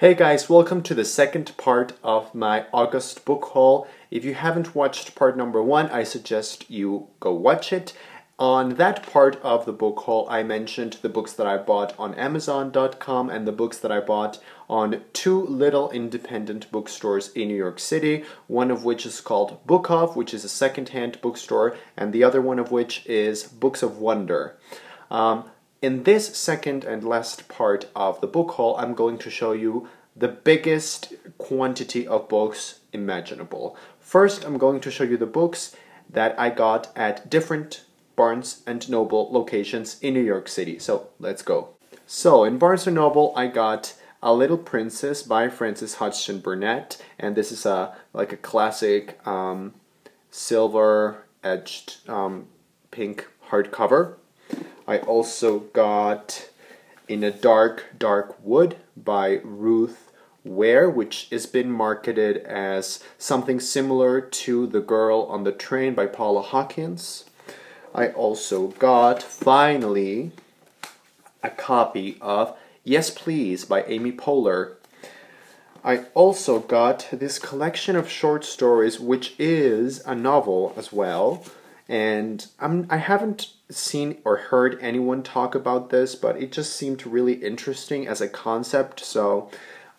Hey guys, welcome to the second part of my August book haul. If you haven't watched part number 1, I suggest you go watch it. On that part of the book haul, I mentioned the books that I bought on Amazon.com and the books that I bought on two little independent bookstores in New York City, one of which is called Book Off, which is a secondhand bookstore, and the other one of which is Books of Wonder. In this second and last part of the book haul, I'm going to show you the biggest quantity of books imaginable. First, I'm going to show you the books that I got at different Barnes & Noble locations in New York City. So, let's go. So, in Barnes & Noble, I got A Little Princess by Frances Hodgson Burnett, and this is like a classic silver-edged pink hardcover. I also got In a Dark, Dark Wood by Ruth Ware, which has been marketed as something similar to The Girl on the Train by Paula Hawkins. I also got, finally, a copy of Yes Please by Amy Poehler. I also got this collection of short stories, which is a novel as well. And I haven't seen or heard anyone talk about this, but it just seemed really interesting as a concept. So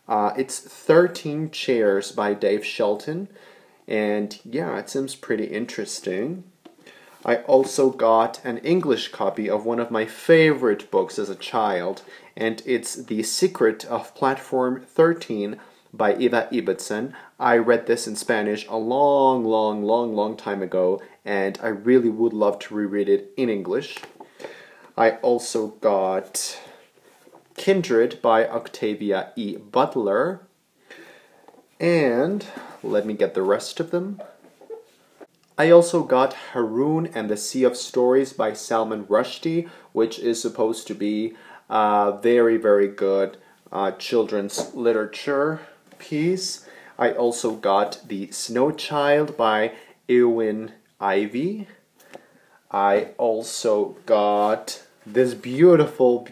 it's 13 Chairs by Dave Shelton. And yeah, it seems pretty interesting. I also got an English copy of one of my favorite books as a child, and it's The Secret of Platform 13 by Eva Ibbotson. I read this in Spanish a long time ago, and I really would love to reread it in English. I also got Kindred by Octavia E. Butler, and let me get the rest of them. I also got Haroun and the Sea of Stories by Salman Rushdie, which is supposed to be a very good children's literature piece. I also got The Snow Child by Eowyn Ivey. I also got this beautiful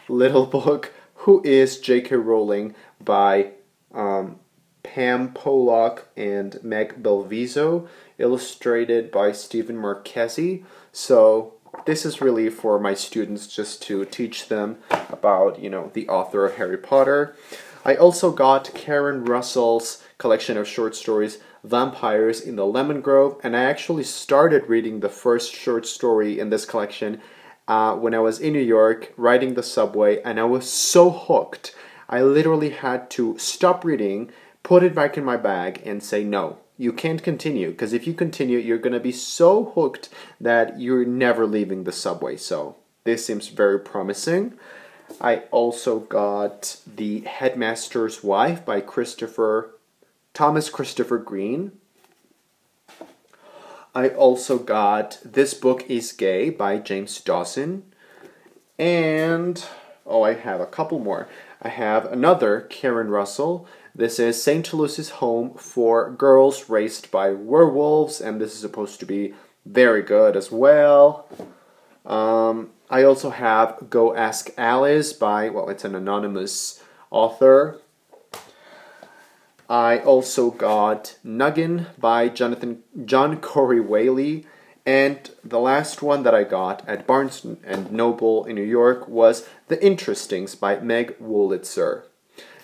little book, Who is J.K. Rowling by Pam Pollock and Meg Belviso, illustrated by Stephen Marchesi. So this is really for my students, just to teach them about, the author of Harry Potter. I also got Karen Russell's collection of short stories, Vampires in the Lemon Grove, and I actually started reading the first short story in this collection when I was in New York, riding the subway, and I was so hooked. I literally had to stop reading, put it back in my bag, and say, no, you can't continue, because if you continue, you're going to be so hooked that you're never leaving the subway. So this seems very promising. I also got The Headmaster's Wife by Thomas Christopher Green. I also got This Book is Gay by James Dawson. And, I have a couple more. I have another Karen Russell. This is St. Lucy's Home for Girls Raised by Werewolves, and this is supposed to be very good as well. I also have Go Ask Alice by, it's an anonymous author. I also got Nuggin by John Corey Whaley. And the last one that I got at Barnes & Noble in New York was The Interestings by Meg Wolitzer.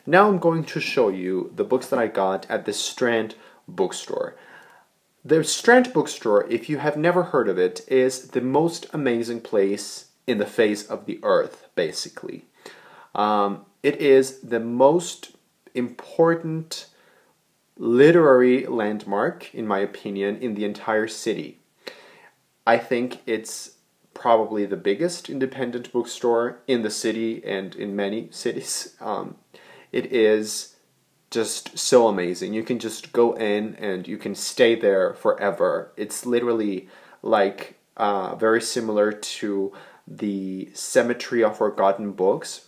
Now I'm going to show you the books that I got at the Strand bookstore. The Strand bookstore, if you have never heard of it, is the most amazing place in the face of the earth, basically. It is the most important literary landmark, in my opinion, in the entire city. I think it's probably the biggest independent bookstore in the city and in many cities. It is just so amazing. You can just go in and you can stay there forever. It's literally like very similar to the Cemetery of Forgotten Books.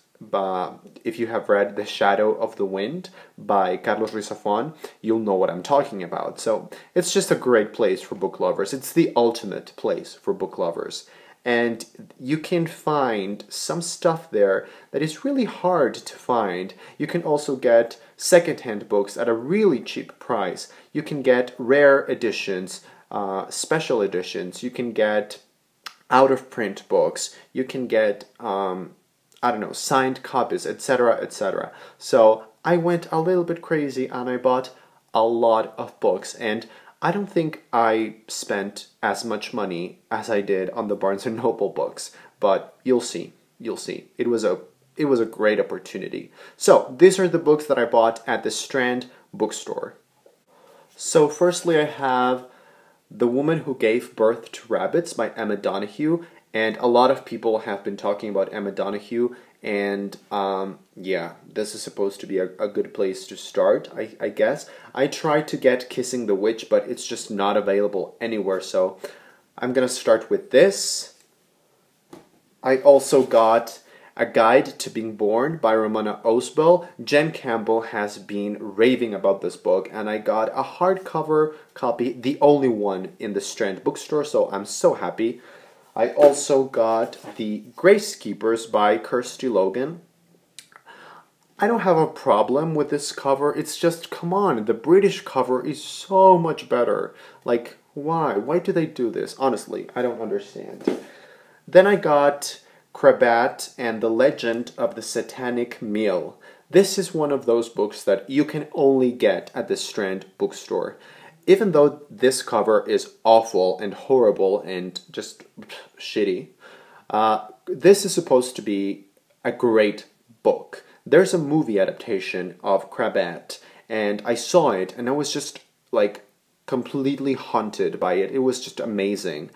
If you have read The Shadow of the Wind by Carlos Ruiz Zafón, you'll know what I'm talking about. So it's just a great place for book lovers. It's the ultimate place for book lovers. and you can find some stuff there that is really hard to find. You can also get secondhand books at a really cheap price. You can get rare editions, special editions. You can get out of print books. You can get I don't know, signed copies, etc., etc. So I went a little bit crazy and I bought a lot of books, and I don't think I spent as much money as I did on the Barnes & Noble books, but you'll see. You'll see. It was a great opportunity. So these are the books that I bought at the Strand bookstore. So firstly I have The Woman Who Gave Birth to Rabbits by Emma Donoghue, and a lot of people have been talking about Emma Donoghue, and yeah, this is supposed to be a good place to start, I guess. I tried to get Kissing the Witch, but it's just not available anywhere, so I'm gonna start with this. I also got A Guide to Being Born by Ramona Osbel. Jen Campbell has been raving about this book, and I got a hardcover copy, the only one in the Strand bookstore, so I'm so happy. I also got The Grace Keepers by Kirsty Logan. I don't have a problem with this cover, it's just, come on, the British cover is so much better. Like, why? Why do they do this? Honestly, I don't understand. Then I got Crabat and the Legend of the Satanic Meal. This is one of those books that you can only get at the Strand bookstore. Even though this cover is awful and horrible and just shitty, this is supposed to be a great book. There's a movie adaptation of Crabat, and I saw it, and I was just, like, completely haunted by it. It was just amazing.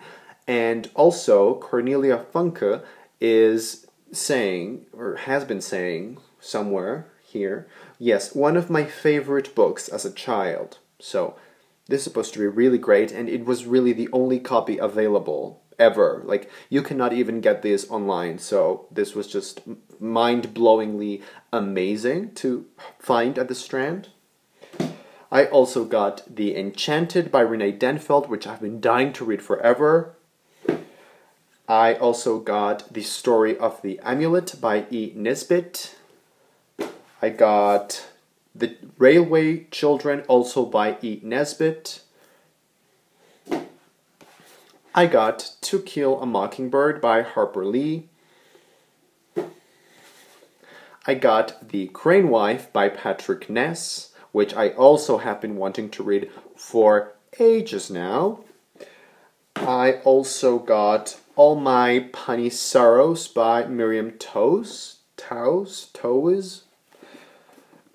And also, Cornelia Funke is saying, or has been saying somewhere here, yes, one of my favorite books as a child. So this is supposed to be really great, and it was really the only copy available ever. Like, you cannot even get this online, so this was just mind-blowingly amazing to find at the Strand. I also got The Enchanted by Renee Denfeld, which I've been dying to read forever. I also got The Story of the Amulet by E. Nesbit. I got The Railway Children, also by E. Nesbit. I got To Kill a Mockingbird by Harper Lee. I got The Crane Wife by Patrick Ness, which I also have been wanting to read for ages now. I also got All My Punny Sorrows by Miriam Toews.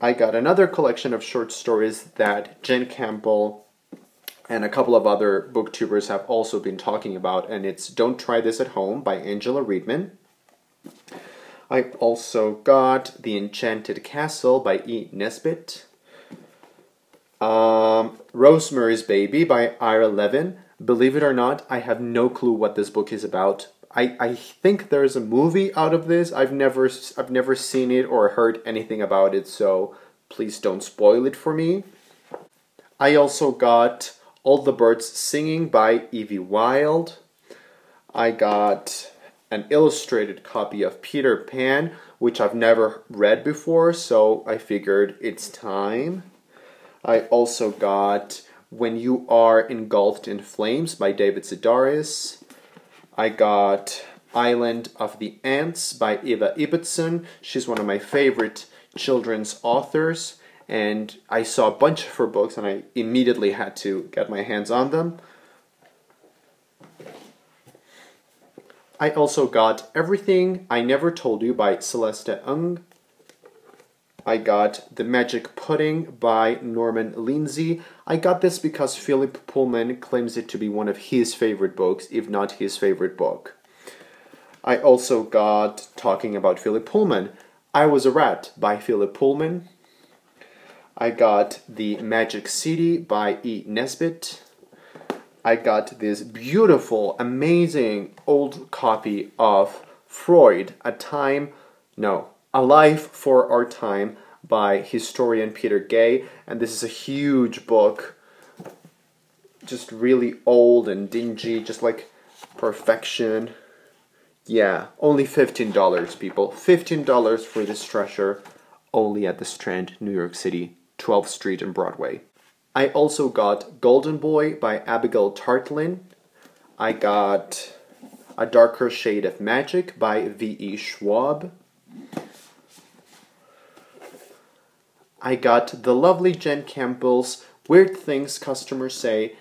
I got another collection of short stories that Jen Campbell and a couple of other booktubers have also been talking about, and it's Don't Try This at Home by Angela Reedman. I also got The Enchanted Castle by E. Nesbit. Rosemary's Baby by Ira Levin. Believe it or not, I have no clue what this book is about. I think there's a movie out of this. I've never seen it or heard anything about it, so please don't spoil it for me. I also got All the Birds Singing by Evie Wilde. I got an illustrated copy of Peter Pan, which I've never read before, so I figured it's time. I also got When You Are Engulfed in Flames by David Sedaris. I got Island of the Ants by Eva Ibbotson. She's one of my favorite children's authors, and I saw a bunch of her books and I immediately had to get my hands on them. I also got Everything I Never Told You by Celeste Ng. I got The Magic Pudding by Norman Lindsay. I got this because Philip Pullman claims it to be one of his favorite books, if not his favorite book. I also got, talking about Philip Pullman, I Was a Rat by Philip Pullman. I got The Magic City by E. Nesbit. I got this beautiful, amazing old copy of Freud, A Life for Our Time by historian Peter Gay, and this is a huge book, just really old and dingy, just like perfection. Yeah, only $15, people. $15 for this treasure, only at the Strand, New York City, 12th Street and Broadway. I also got Golden Boy by Abigail Tartlin. I got A Darker Shade of Magic by V.E. Schwab. I got the lovely Jen Campbell's Weird Things Customers Say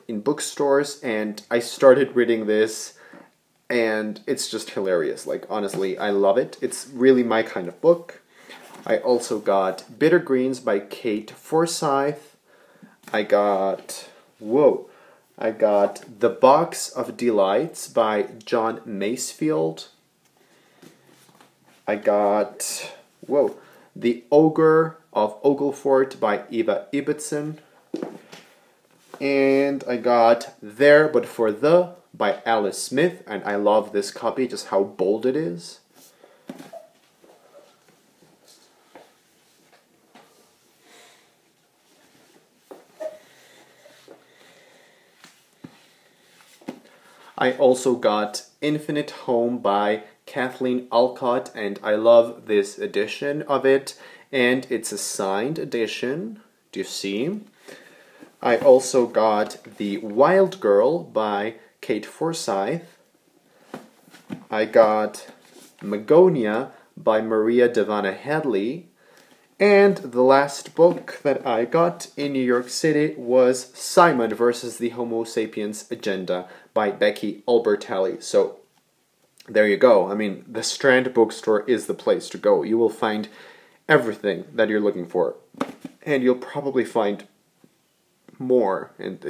in bookstores, and I started reading this, and it's just hilarious. Like, honestly, I love it. It's really my kind of book. I also got Bitter Greens by Kate Forsyth. I got The Box of Delights by John Masefield. I got, The Ogre of Oglefort by Eva Ibbotson. And I got There But For The by Alice Smith, and I love this copy, just how bold it is. I also got Infinite Home by Kathleen Alcott, and I love this edition of it, and it's a signed edition. Do you see? I also got The Wild Girl by Kate Forsyth. I got Magonia by Maria Devana Hadley. And the last book that I got in New York City was Simon versus the Homo Sapiens Agenda by Becky Albertalli. So there you go. I mean, the Strand bookstore is the place to go. You will find everything that you're looking for. And you'll probably find more. And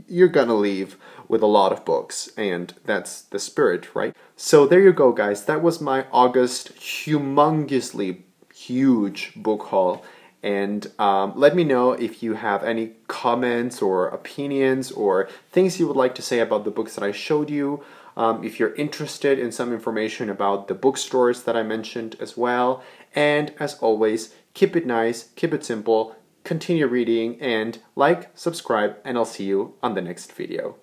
you're gonna leave with a lot of books. And that's the spirit, right? So there you go, guys. That was my August humongously huge book haul, and let me know if you have any comments or opinions or things you would like to say about the books that I showed you. If you're interested in some information about the bookstores that I mentioned as well. And as always, keep it nice, keep it simple, continue reading, and like, subscribe, and I'll see you on the next video.